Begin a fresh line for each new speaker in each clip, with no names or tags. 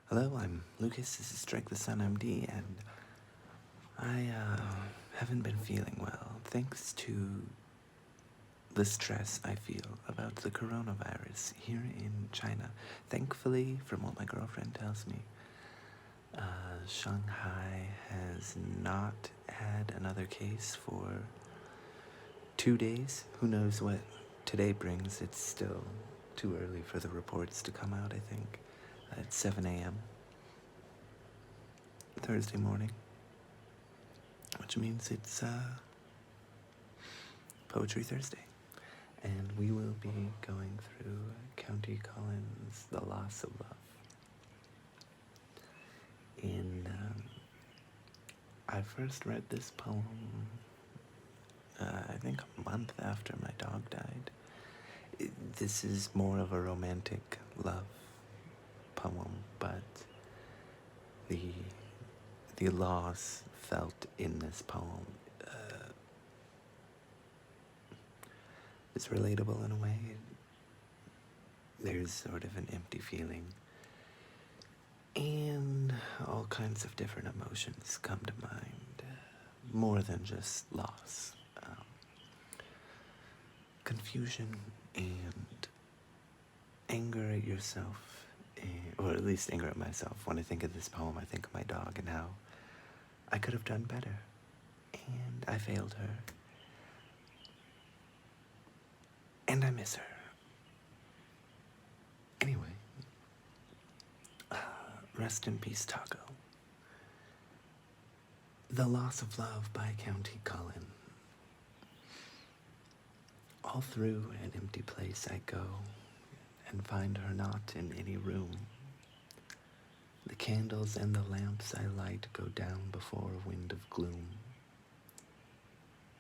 Hello, I'm Lucas. This is Strike the Sun MD, and I haven't been feeling well thanks to the stress I feel about the coronavirus here in China. Thankfully, from what my girlfriend tells me, Shanghai has not had another case for 2 days. Who knows what today brings? It's still too early for the reports to come out, I think, at 7 a.m. Thursday morning, which means it's Poetry Thursday. And we will be going through Countee Cullen's The Loss of Love. I first read this poem, I think a month after my dog died. This is more of a romantic love poem, but the loss felt in this poem is relatable in a way. There's sort of an empty feeling, and all kinds of different emotions come to mind, more than just loss. Confusion and anger at yourself, or at least anger at myself. When I think of this poem, I think of my dog and how I could have done better, and I failed her, and I miss her. Anyway, rest in peace, Taco. The Loss of Love by Countee Cullen. All through an empty place I go, and find her not in any room. The candles and the lamps I light go down before a wind of gloom.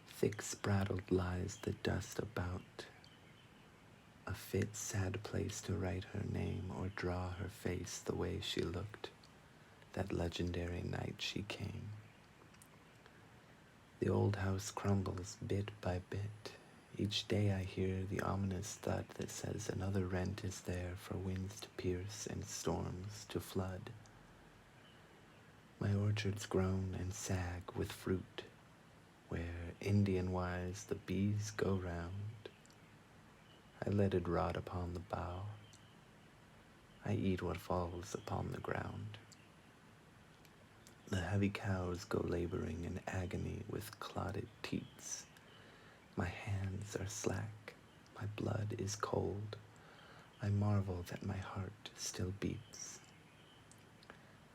Thick spraddled lies the dust about, a fit, sad place to write her name or draw her face the way she looked that legendary night she came. The old house crumbles bit by bit. Each day I hear the ominous thud that says another rent is there for winds to pierce and storms to flood. My orchards groan and sag with fruit, where Indian-wise the bees go round. I let it rot upon the bough. I eat what falls upon the ground. The heavy cows go laboring in agony with clotted teats. My hands are slack, my blood is cold. I marvel that my heart still beats.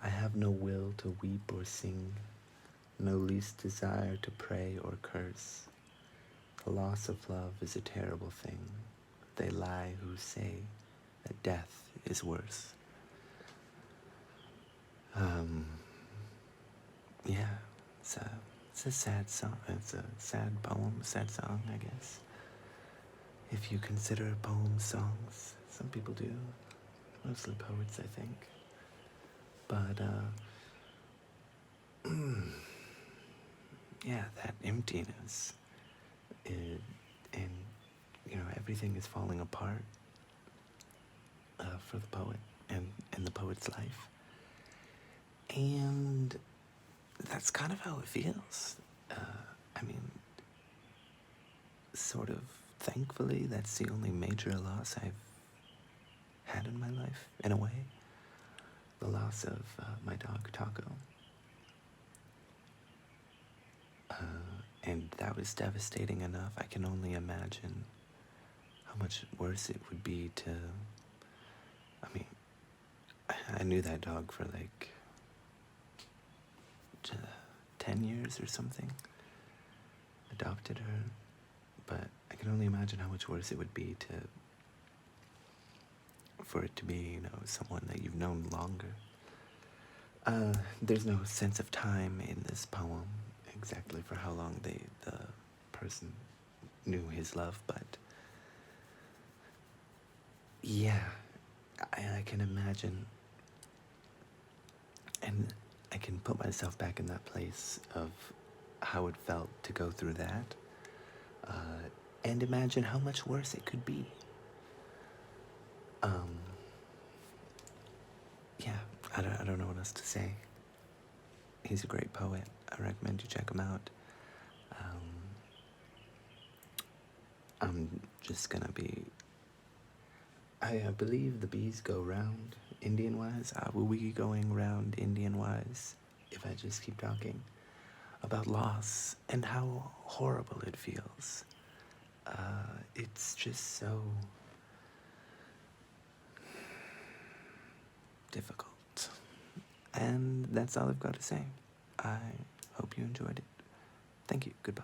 I have no will to weep or sing, no least desire to pray or curse. The loss of love is a terrible thing. They lie who say that death is worse. Yeah, it's a sad song. It's a sad poem, a sad song, I guess. If you consider poems songs, some people do. Mostly poets, I think. But, yeah, that emptiness, and, everything is falling apart for the poet and the poet's life. And that's kind of how it feels. Sort of thankfully, that's the only major loss I've had in my life, in a way. The loss of my dog, Taco. And that was devastating enough. I can only imagine how much worse it would be to... I knew that dog for like 10 years or something. Adopted her. But I can only imagine how much worse it would be for it to be, someone that you've known longer. There's no sense of time in this poem, exactly for how long the person knew his love, but yeah, I can imagine, and I can put myself back in that place of how it felt to go through that, and imagine how much worse it could be. Yeah, I don't know what else to say. He's a great poet. I recommend you check him out. I'm just gonna be... I believe the bees go round Indian-wise. Will we be going round Indian-wise if I just keep talking about loss and how horrible it feels? It's just so difficult. And that's all I've got to say. I hope you enjoyed it. Thank you. Goodbye.